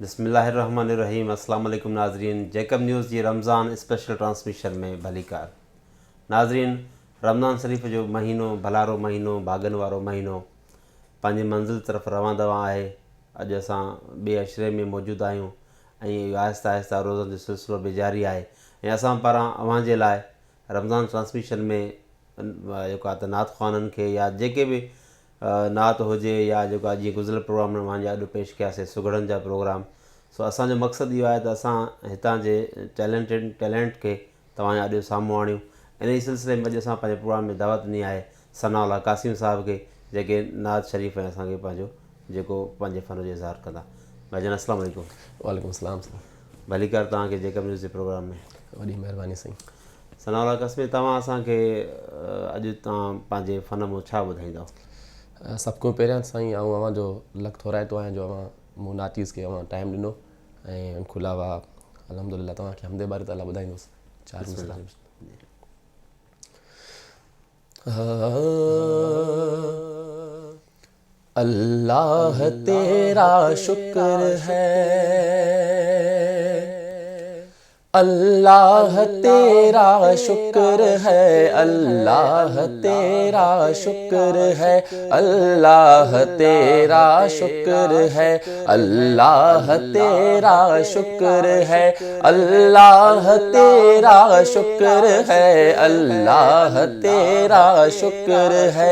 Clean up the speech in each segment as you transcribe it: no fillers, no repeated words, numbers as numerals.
بسم اللہ الرحمن الرحیم. السلام علیکم ناظرین. جیکب نیوز جی رمضان اسپیشل ٹرانسمیشن میں بھلی کار. ناظرین, رمضان شریف جو مہینو भलारो महीनो, भागन वारो महीनो पंहिंजी मंज़िल तरफ़ रवां दवा आहे. अॼु असां ॿिए अशरे में मौजूदु आहियूं ऐं आहिस्ता आहिस्ता रोज़नि जो सिलसिलो बि जारी आहे. ऐं असां पारां अव्हां जे लाइ रमज़ान ट्रांसमिशन में जेको आहे त नात ख़्वाननि खे या जेके बि नात हुजे या जेको आहे जीअं गुज़िरियल प्रोग्राम मुंहिंजा अॼु पेश कयासीं सुगड़नि जा प्रोग्राम. सो असांजो मक़सदु इहो आहे त असां हितां जे टैलेंट खे तव्हांजे अॼु साम्हूं आणियूं. इन ई सिलसिले में अॼु असां पंहिंजे प्रोग्राम में दावत ॾिनी आहे सनाउल्लाह कासिम साहिब खे, जेके नात शरीफ़ ऐं असांखे पंहिंजो जेको पंहिंजे फ़न जो इज़हार कंदा. भाईजान अस्सलाम वालेकुम. वालेकुम सलाम. भली कार तव्हांखे जेकब न्यूज़ जे प्रोग्राम में. वॾी महिरबानी साईं. सनाउल्लाह कासिम, तव्हां असांखे अॼु तव्हां पंहिंजे फ़न मां छा ॿुधाईंदव? सभु खां पहिरियां साईं आऊं अव्हां जो लख थोराइतो आहियां जो अव्हां मूं नातीज़ खे अव्हां टाइम ॾिनो ऐं उन खां अलावा अल्हम्दुलिल्लाह तव्हांखे हमदे बारी ताला ॿुधाईंदुसि. चार मिसरा. अल्लाह तेरा शुक्र है, अल्लाह तेरा शुक्र है, अल्लाह तेरा शुक्र है, अल्लाह तेरा शुक्र है, अल्लाह तेरा शुक्र है, अल्लाह तेरा शुक्र है, अल्लाह तेरा शुक्र है,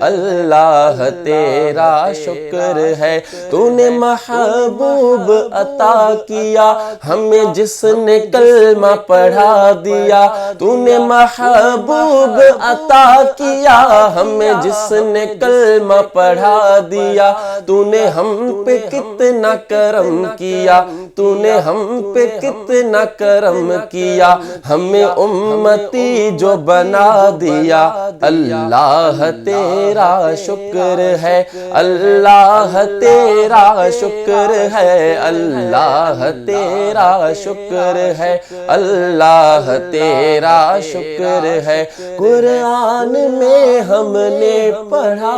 अल्लाह तेरा शुक्र है. तूने महबूब अता किया हमें जिसने कलमा पढ़ा दिया, तूने महबूब अता किया हमें जिसने कलमा पढ़ा दिया. तूने हम पे कितना करम किया, तूने हम पे कितना करम किया, हमें उम्मती जो बना दिया. अल्लाह तेरा शुक्र है, अल्लाह तेरा शुक्र है, अल्लाह तेरा शुक्र है, अल्लाह तेरा शुक्र है. कुरान में हमने पढ़ा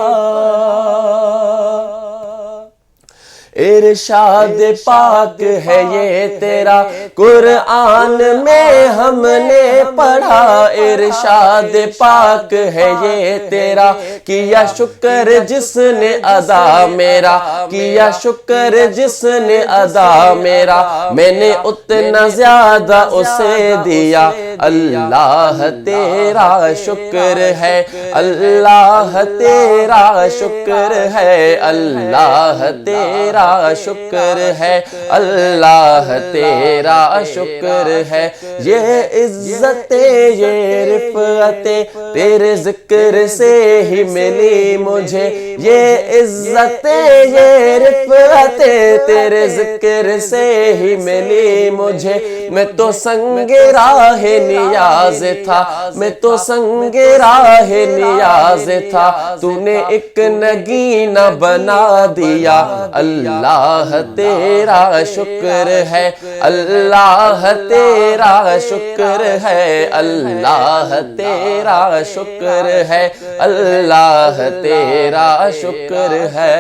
इरशाद पाक है ये तेरा, कुरान में हमने पढ़ा इरशाद पाक है ये तेरा. किया शुक्र जिसने अदा मेरा, किया शुक्र जिसने अदा मेरा, मैंने उतना ज्यादा उसे दिया. अल्लाह तेरा शुक्र है, अल्लाह तेरा शुक्र है, अल्लाह तेरा शुक्र है, अल्लाह तेरा शुक्र है. ये इज्जतें ये रिफ़अतें तेरे जिक्र से ही मिली मुझे, ये इज्जतें ये रिफ़अतें तेरे जिक्र से ही मिली मुझे. मैं तो संगे राहे नियाज था, मैं तो संगे राहे नियाज था, तूने एक नगीना बना दिया. अल्लाह तेरा शुक्र है, अल्लाह तेरा शुक्र है, अल्लाह तेरा शुक्र है, अल्लाह तेरा शुक्र है.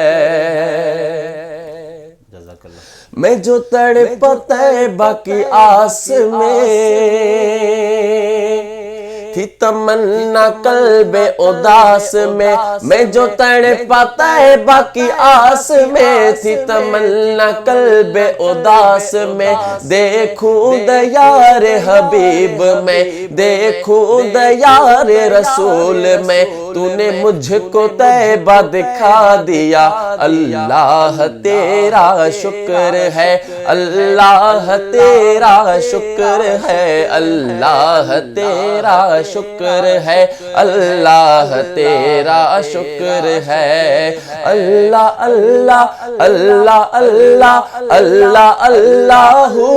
मैं जो तड़पता है बाकी आस में थी तमन्ना कल्बे उदास में, मैं जो तड़पाता है बाकी आस में थी तमन्ना कल्बे उदास में. देखूं दयार हबीब में, देखूं दयार रसूल में, तूने मुझको तैबा दिखा दिया. अल्लाह तेरा शुक्र है, अल्लाह तेरा शुक्र है, अल्लाह तेरा शुक्र है, अल्लाह तेरा शुक्र है. अल्लाह अल्लाह अल्लाह अल्लाह अल्लाह अल्लाहू,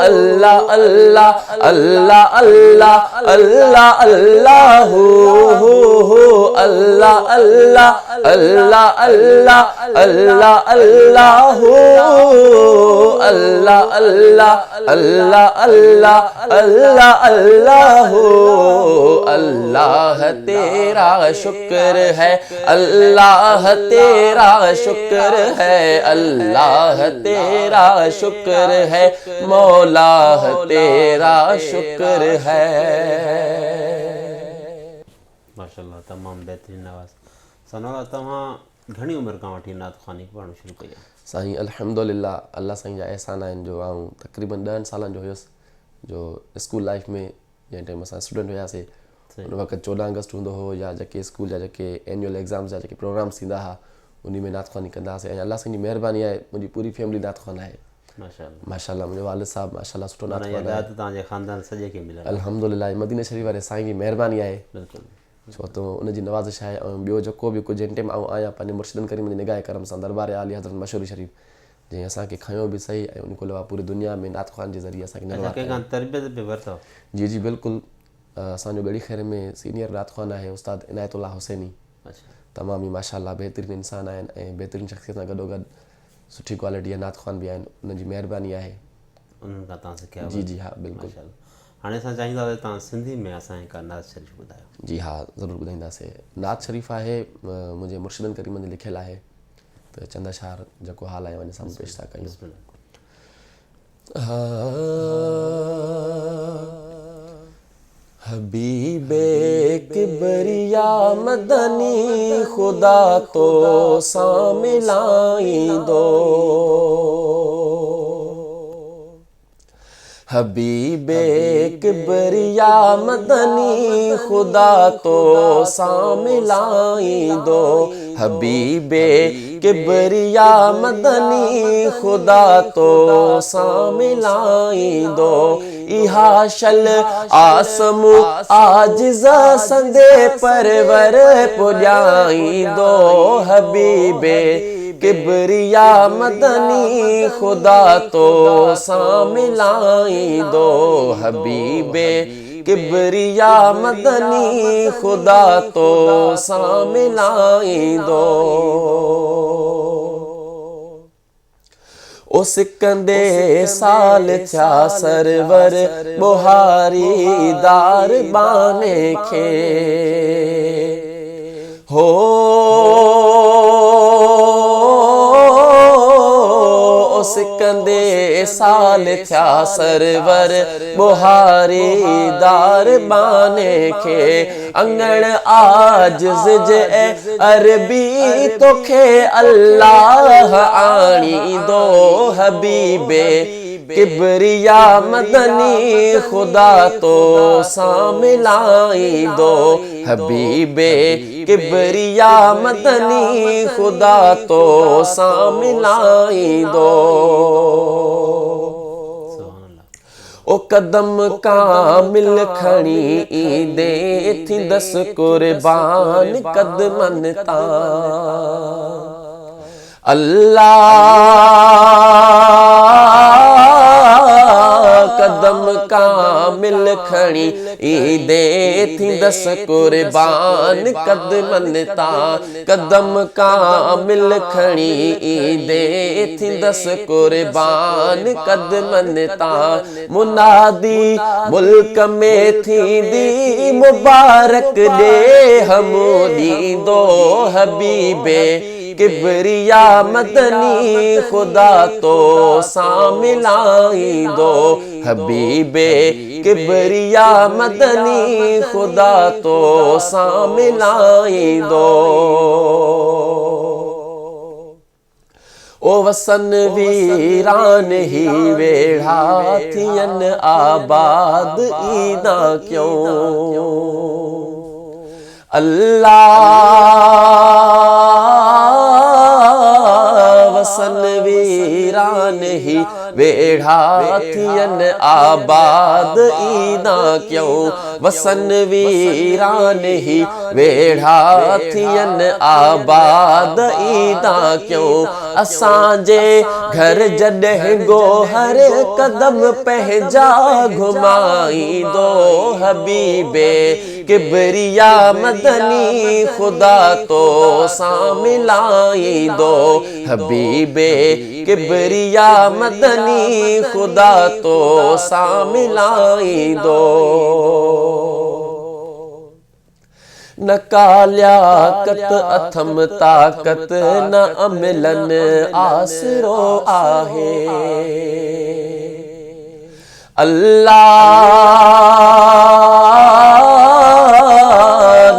अल्लाह अल्लाह अल्लाह अल्लाह अल्लाह अल्लाहू. اللہ اللہ اللہ اللہ اللہ اللہ اللہ اللہ اللہ اللہ اللہ اللہ اللہ تیرا شکر ہے اللہ تیرا شکر ہے اللہ تیرا شکر ہے مولا تیرا شکر ہے. माशाल्लाह तमामु बहितरीनु आवाज़. सनोरा तव्हां घणी उमिरि खां वठी नात ख़्वानी पढ़णु शुरू कई आहे? साईं अल्हम्दुलिल्लाह अल्लाह साईं जा एहसान आहिनि जो आऊं तक़रीबन 10 सालनि जो हुयुसि जो स्कूल लाइफ में जंहिं टाइम असां स्टूडेंट हुयासीं उन वक़्तु 14 अगस्त हूंदो हो या जेके स्कूल जा जेके एनुअल एग्ज़ाम्स जा जेके प्रोग्राम्स थींदा हुआ उन में नात ख़्वानी कंदा हुआसीं. ऐं अल्लाह साईं जी महिरबानी आहे मुंहिंजी पूरी फैमिली नात ख़्वान आहे. माशाल्लाह माशाल्लाह मुंहिंजो वालिद साहब माशाल्लाह सुठो नात ख़्वान आहे. यादि तव्हांजे ख़ानदान सॼे खे मिलियल. अल्हम्दुलिल्लाह मदीना शरीफ़ वारे साईं जी महिरबानी आहे बिल्कुलु. छो त उनजी नवाज़िश आहे. ऐं ॿियो जेको बि कुझु जिन टाइम आऊं आहियां पंहिंजे मुर्शिदनि करीम जी निगाह करम सां दरबार आली हज़रत मशहूर शरीफ़ जंहिं असांखे खयो बि सही ऐं उन खां अलावा पूरी दुनिया में नात ख़्वान जे ज़रिए असांखे कंहिंखां तरबियत बि वरितव? जी जी बिल्कुलु. असांजो ॿेड़ी खैर में सीनियर नात ख़्वान आहे उस्ताद इनायतुल्लाह हुसैनी. तमामु ई माशाल्लाह बहितरीनु इंसान आहिनि ऐं बहितरीनु शख़्सियत सां गॾोगॾु सुठी क्वालिटी जा नात ख़्वान बि आहिनि. उन्हनि जी महिरबानी आहे. उन्हनि खां तव्हां सिखिया? जी जी हा बिल्कुलु. हाणे असां चाहींदासीं तव्हां सिंधी में असांखे का नात शरीफ़ ॿुधायो. जी हा ज़रूरु ॿुधाईंदासीं. नात शरीफ़ आहे मुंहिंजे मुर्शिदनि करीमनि जी लिखियलु आहे त चंद अशार जेको हाल आहे वञे साम्हूं पेश था कयूं. हबीबे किबरिया मदनी खुदा तो सां मिलाईंदो हबीबे किबरिया मदनी खुदा तो सां मिलाईंदो हबीबे किबरिया मदनी खुदा तो सां मिलाईंदो इहा शल आसमू आजिज़ संदे परवर पुॼाईंदो हबीबे किबरिया मदनी खुदा तो सां मिलाईंदो हबीबे किबरिया मदनी खुदा तो सां मिलाईंदो ओ सिकंदे साल थिया सरवर बुहारी दार बाने खे हो ओ सिकंदे साल थिया सरवर बुहारी दार बाने खे अंगण आजिज़ जे अरबी तोखे अल्लाह आणींदो हबीबे किबरिया मदनी खुदा तो सां मिलाईंदो हबीबे किबरिया मदनी खुदा तो सां मिलाईंदो ओ कदम कामिल खणी ईंदे थींदसि कुर्बान कदमनि तां अल्लाह कदम कामिल खणी ईंदे थींदसि कुर्बान कदमनि तां कदम कामिल खणी ईंदे थींदसि कुर्बान कदमनि तां मुनादी मुल्क में थींदी मुबारक ॾे हमू ॾींदो हबीबे किबरिया मदनी खुदा तो सां मिलाईंदो हबीबे किबरिया मदनी खुदा तो सां मिलाईंदो ओ वसन वीरान ही वेढ़ा थियन आबाद ईदा क्यों अल्लाह वसन वीरान ही वेड़ा थियन आबाद ईदा क्यों वसन वीरान ही वेड़ा थियन आबाद ईदा क्यों असांजे घर जॾहिं गोहर कदम पंहिंजा घुमाईंदो हबीबे किबरिया मदनी खुदा तो सां मिलाईंदो हबीबे किबरिया मदनी खुदा तो सां मिलाईंदो न कालियाकत अथम ताकत न अमलन आसरो आहे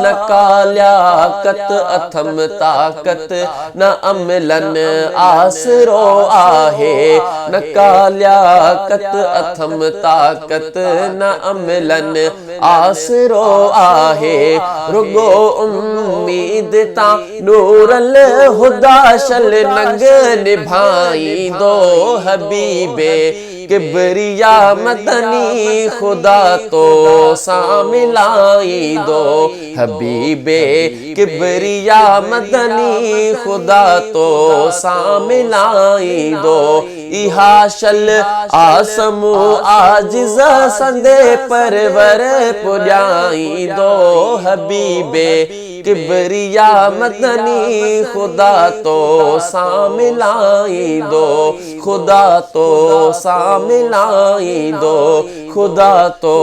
न कालियाकत अथम ताकत न अमलन आसरो आहे न कालियाकत अथम ताकत न अमलन आसरो आहे रुगो उम्मीद ता नूरल हुदाशल नंग निभाईंदो हबीबे किबरिया मदनी खुदा तो सां मिलाईंदो हबीबे किबरिया मदनी खुदा तो सां मिलाईंदो इहा शल आसमू आजिज़ संदे परवर पुॼाईंदो हबीबे किबरिया मदनी खुदा तो सां मिलाईंदो खुदा तो सां मिलाईंदो खुदा तो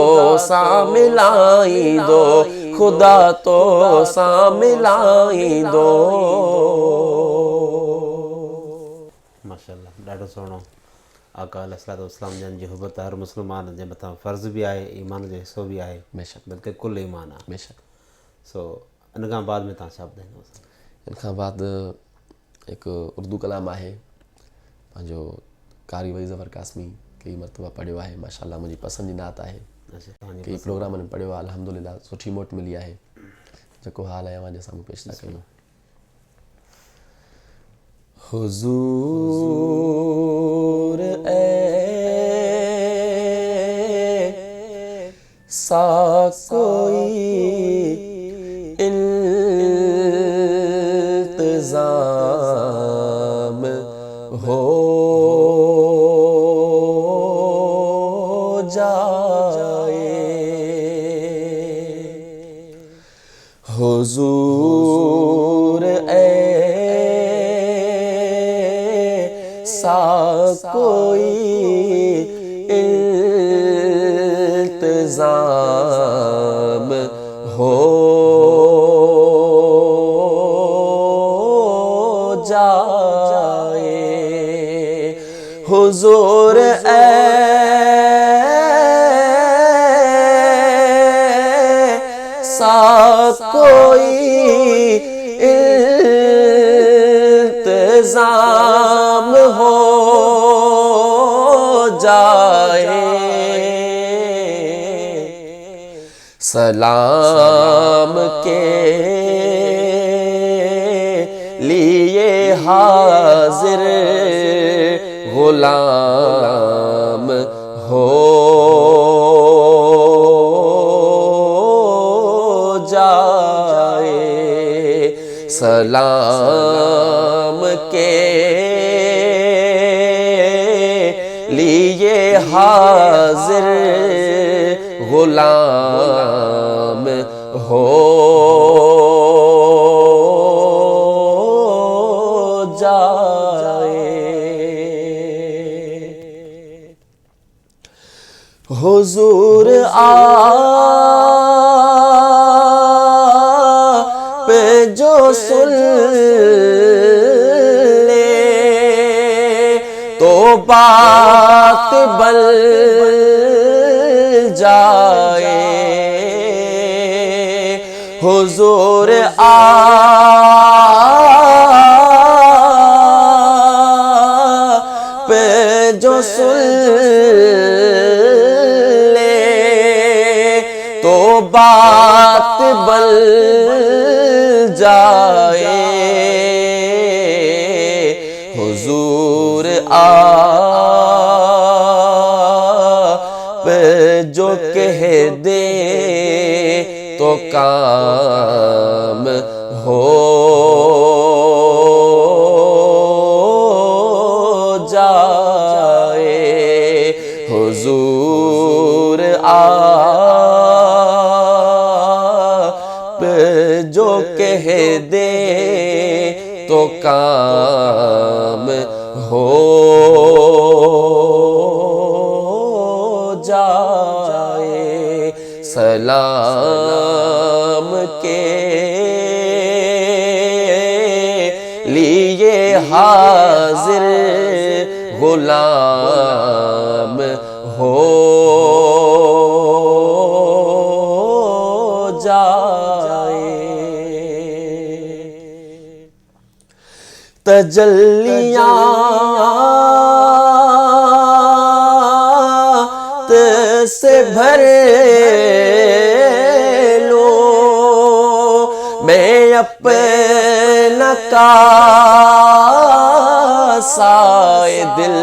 सां मिलाईंदो खुदा तो सां मिलाईंदो माशाअल्लाह ॾाढो सुहिणो आका अलैहिस्सलातु वस्सलाम जन जी हुबत हर मुस्लमान जे मथां फ़र्ज़ बि आहे ईमान जो हिस्सो बि आहे बेशक बल्कि कुल ईमान आहे बेशक सो इन खां बाद में तव्हां छा ॿुधाईंदो इन खां बाद हिकु उर्दू कलाम आहे पंहिंजो कारी वई ज़फ़र कासमी कई मरतबा पढ़ियो आहे माशाअल्लाह मुंहिंजी पसंदि जी नात आहे कई प्रोग्रामनि में पढ़ियो आहे अल्हम्दुलिल्लाह सुठी मोट मिली आहे जेको हाल आहे अवां जे साम्हूं पेश था कयूं हुज़ूर ऐसा कोई इंतज़ाम हो जाए हुज़ूर ऐसा कोई इंतज़ाम हो जाए हुज़ूर ऐसा कोई इंतज़ाम हो जाए सलाम के लिए हाजिर गुलाम हो जाए सलाम के लिए हाजिर गुलाम हो हुजूर आप जो सुन ले तो बात बल जाए हुजूर आप जो सुन तो बात बल जाए हुजूर आ کہہ دے تو کام ہو جائے، حضور آپ جو کہہ دے تو کام ہو جائے، سلام کے لیے حاضر غلام ہو تجلیات سے بھر لو میں اپنا کاسائے دل،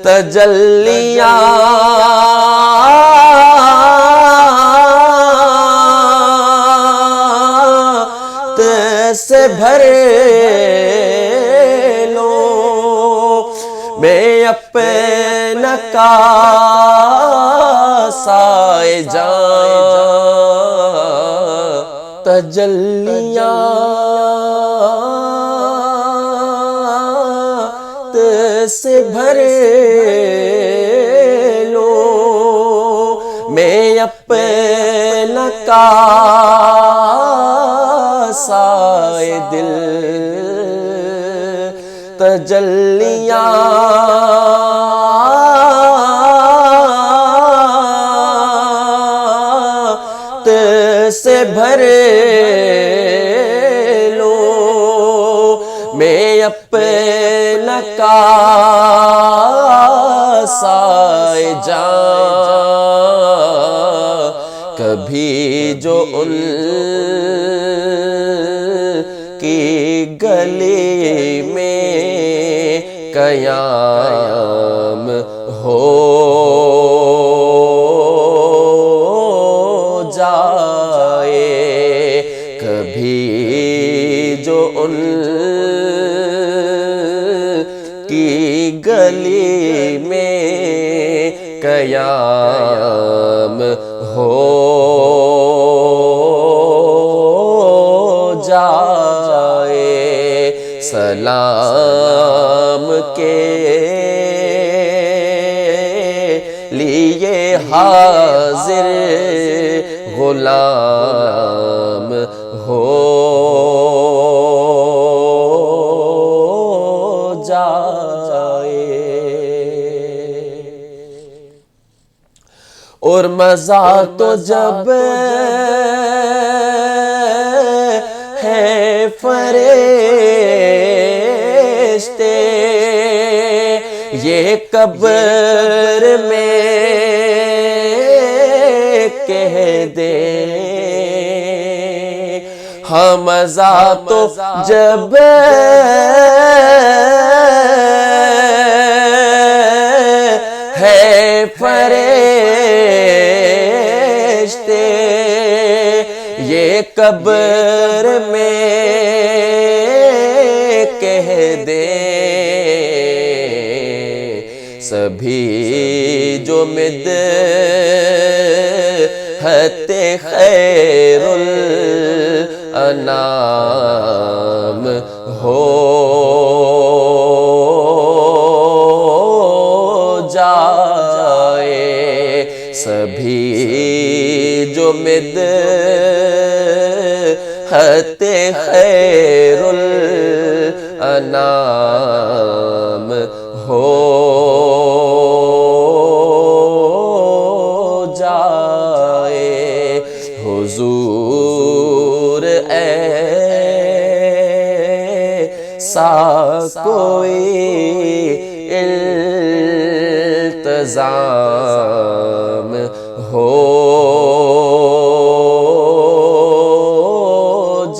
تجلیات سے بھر لو میں اپنا کاسائے جان، تجلیات سے بھر لو میں اپنا کاسائے دل، تجلیات سے بھر لو میں اپنا کاسائے جان، کبھی جو ان کی گلی میں قیام ہو جائے، کبھی جو ان کی گلی میں قیام ہو جائے، سلام کے لیے حاضر غلام ہو جائے، اور مزہ تو جب ہے فرشتے یہ قبر میں کہہ دے، ہاں مزہ تو جب ہے فرشتے یہ قبر میں کہہ دے، سبھی جو مدحت خیر الانام ہو جائے، سبھی جو مدحت خیر الانام ہو جائے، حضور ایسا کوئی التزام ہو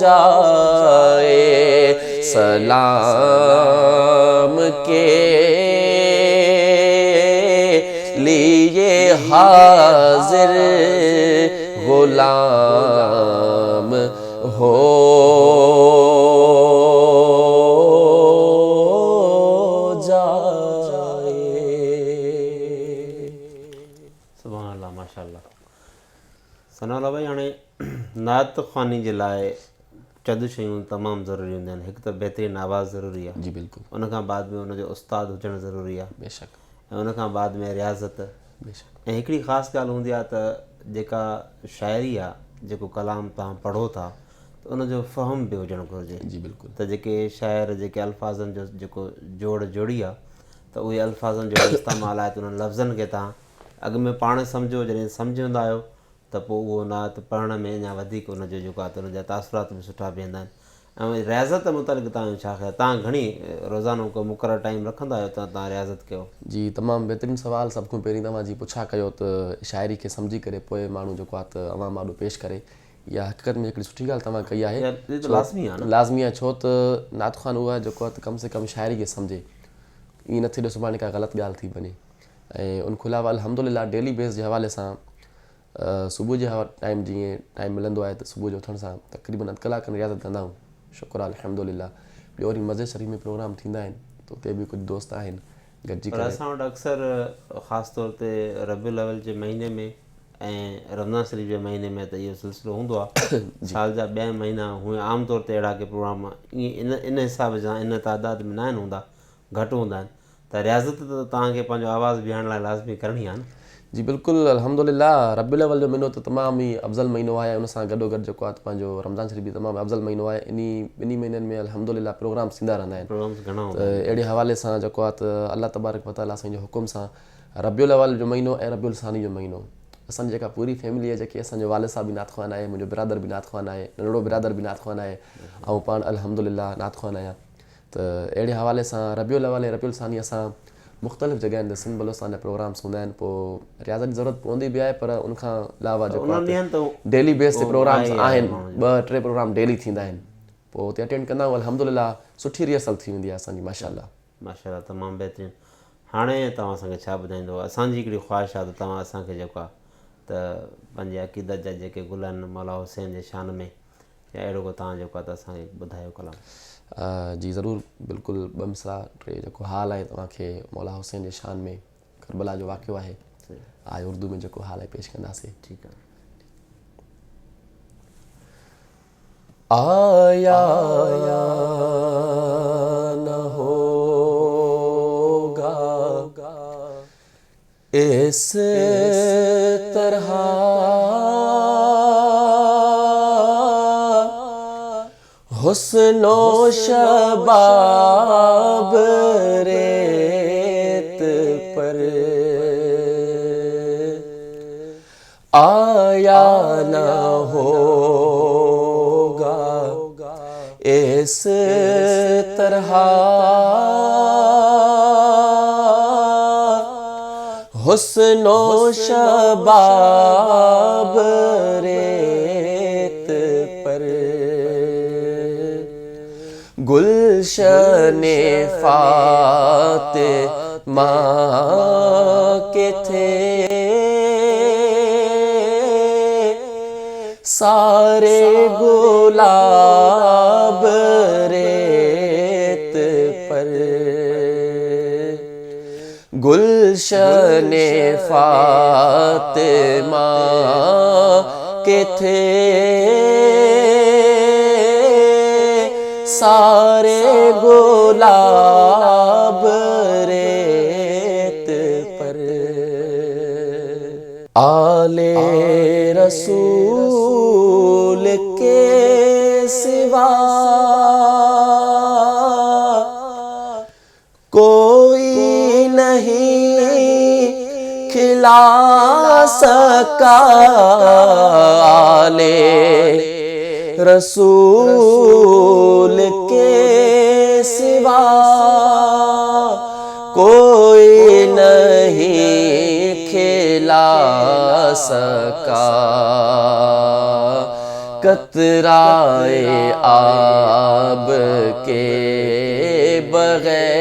جائے، سلام کے لیے حاضر غلام ہو سبحان اللہ ماشاء اللہ. सनाउल्ला भाई हाणे नात ख़्वानी जे लाइ चंद शयूं तमामु ज़रूरी हूंदियूं आहिनि. हिकु त बहितरीनु आवाज़ु ज़रूरी आहे. जी बिल्कुलु. उन खां बाद में उनजो उस्तादु हुजणु ज़रूरी आहे. बेशक. ऐं उन खां बाद में रियाज़त. बेशक. ऐं हिकिड़ी ख़ासि ॻाल्हि हूंदी आहे त जेका शाइरी आहे, जेको कलाम तव्हां पढ़ो था, त उनजो फ़हम बि हुजणु घुरिजे. जी बिल्कुलु. त जेके शाइर जेके अल्फाज़नि जो जेको जोड़ी आहे, त उहे अल्फाज़नि जो इस्तेमालु आहे त उन्हनि लफ़्ज़नि खे तव्हां अॻु में पाण सम्झो. जॾहिं सम्झंदा आहियो त पोइ उहो नात पढ़ण में अञा वधीक उनजो जेको आहे त उनजा तासुरात बि सुठा बीहंदा आहिनि. ऐं रियाज़त मुतालिक़ तव्हांजो छा ख़्यालु? तव्हां घणी रोज़ानो को मुक़ररु टाइम रखंदा आहियो तव्हां रियाज़त कयो? जी तमामु बहितरीनु सुवालु. सभ खां पहिरीं तव्हां जी पुछा कयो त शाइरी खे सम्झी करे पोइ माण्हू जेको आहे त अवाम आॾो पेश करे. इहा हक़ीक़त में हिकिड़ी सुठी ॻाल्हि तव्हां कई आहे. लाज़मी आहे न? लाज़मी आहे. छो त नात ख़्वान उहा जेको आहे त कम से कम शाइरी खे सम्झे. ईअं न थिए सुभाणे का ग़लति ॻाल्हि थी वञे. ऐं उन खां अलावा अल्हम्दुलिल्लाह डेली बेस जे हवाले सां सुबुह जे टाइम जीअं टाइम मिलंदो आहे त सुबुह जो उथण सां तक़रीबन अधु कलाक रियाज़त कंदा आहियूं. शुक्र आहे अल्हम्दुलिल्लाह. ॿियो वरी मस्जिद शरीफ़ में प्रोग्राम थींदा आहिनि त उते बि कुझु दोस्त आहिनि गॾिजी करे. असां वटि अक्सर ख़ासि तौर ते रबीउल अव्वल जे महीने में ऐं रमज़ान शरीफ़ जे महीने में त इहो सिलसिलो हूंदो आहे. साल जा ॿिया महीना हूअं आम तौर ते अहिड़ा के प्रोग्राम ईअं इन हिसाब सां इन तादाद में न आहिनि हूंदा, घटि हूंदा आहिनि. त रियाज़त त तव्हांखे पंहिंजो आवाज़ु बीहारण लाइ लाज़मी करणी आहे न? जी बिल्कुलु. अल्हम्दुलिल्लाह. रबीउल अव्वल जो महीनो त तमामु ई अफ़ज़ल महीनो आहे. उन सां गॾोगॾु जेको आहे त पंहिंजो रमज़ान शरीफ़ बि तमामु अफ़ज़ल महीनो आहे. ॿिन्ही महीननि में अल्हम्दुलिल्लाह प्रोग्राम्स थींदा रहंदा आहिनि. प्रोग्राम्स घणा त अहिड़े हवाले सां जेको आहे त अल्लाह तबारक व तआला साईं जो हुकुम सां रबीउल अव्वल जो महीनो ऐं रबीउल सानी जो महीनो असांजी जेका पूरी फैमिली आहे, जेकी असांजो वालिद साहब बि नात ख़्वान आहे, मुंहिंजो बिरादर बि नात ख़्वान आहे, नंढड़ो बिरादर बि नात ख़्वान आहे, ऐं पाण अल्हम्दुलिल्लाह नात ख़्वान आहियां. त अहिड़े हवाले सां रबीउल अव्वल ऐं रबीउल सानी असां मुख़्तलिफ़ जॻहियुनि ते सिंध बलोचिस्तान जा प्रोग्राम्स हूंदा आहिनि. पोइ रियाज़त जी ज़रूरत पवंदी बि आहे, पर उनखां अलावा जेको आहे डेली बेस ते प्रोग्राम्स आहिनि. 2-3 प्रोग्राम डेली थींदा आहिनि. पोइ उते अटेंड कंदा आहियूं. अल्हम्दुलिल्लाह सुठी रिहर्सल थी वेंदी आहे असांजी. माशाअल्लाह. माशाअल्लाह तमामु बहितरीनु. हाणे तव्हां असांखे छा ॿुधाईंदव? असांजी हिकिड़ी ख़्वाहिश आहे त तव्हां असांखे जेको आहे त पंहिंजे अक़ीदत जा जेके गुल आहिनि मौला हुसैन जे शान में या अहिड़ो को तव्हां जेको आहे त असांखे ॿुधायो कलाम. जी ज़रूरु. बिल्कुलु 2 मिसरा 3 जेको हाल आहे तव्हांखे मौला हुसैन जे शान में करबला जो वाक़ियो आहे उर्दू में जेको हाल आहे पेश कंदासीं. ठीकु आहे. आया न होगा इस तरह हुस्नो शबाब रेत पर आया न होगा इस तरह हुस्नो शबाब रेत पर गुलशने फातिमा के थे सारे गुलाब रेत पर गुलशने फातिमा के थे सारे गुलाब रेत पर आले रसूल के सिवा कोई नहीं खिला सका आले रसूल के सिवा कोई नहीं खिला सका कतराए आब के बगैर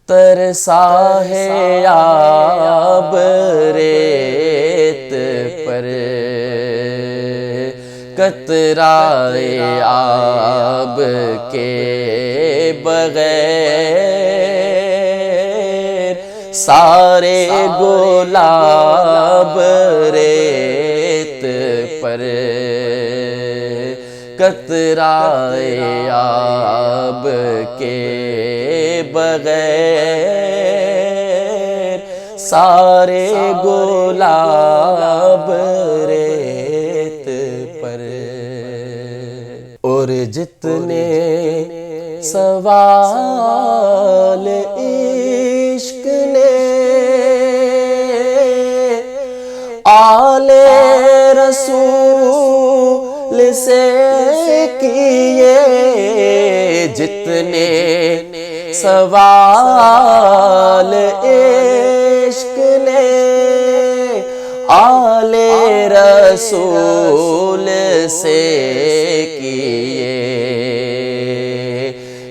तर साहे आब रेत पर कतराए आब के बगैर सारे गुलाब रेत पर कतराए आब के बगैर सारे गुलाब रेत पर। और जितने सवाल इश्क ने आले रसूल से किए, जितने सवाल इश्क ने आले रसूल से किए,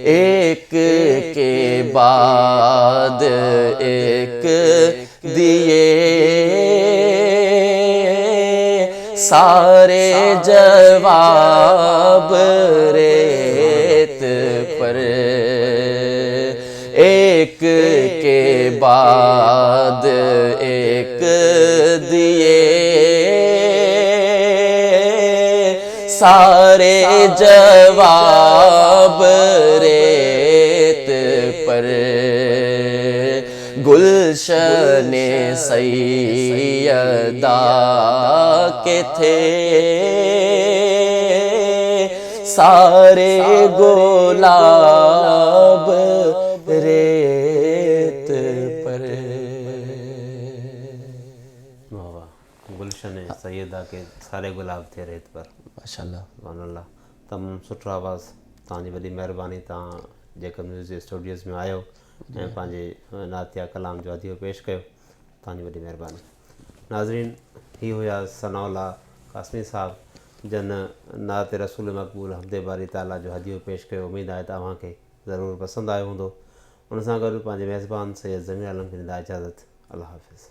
एक के बाद एक दिए सारे जवाब रेत पर, एक के बाद एक दिए सारे जवाब रेत पर। गुलशने सैयदा के थे सारे गुलाब रेत पर। वाह वाह, गुलशन सैयदा के सारे गुलाब थे रेत पर। माशाल्लाह सुभानअल्लाह, तमामु सुठो आवाज़। तव्हांजी वॾी महिरबानी, तव्हां जेकब न्यूज़ स्टूडियोज़ में आयो ऐं पंहिंजे नातिया कलाम जो हदियो पेश कयो, तव्हांजी वॾी महिरबानी। नाज़रीन, ही हुया सनाउल्लाह कासमी साहब जन नात रसूल मक़बूल हफ़्ते बारी ताला जो हदियो पेश कयो। उमेदु आहे तव्हांखे ज़रूरु पसंदि आयो हूंदो। उन सां गॾु पंहिंजे मेज़बान सैयद ज़मीर आलम खे ॾींदा इजाज़त। अल्लाह हाफ़िज़।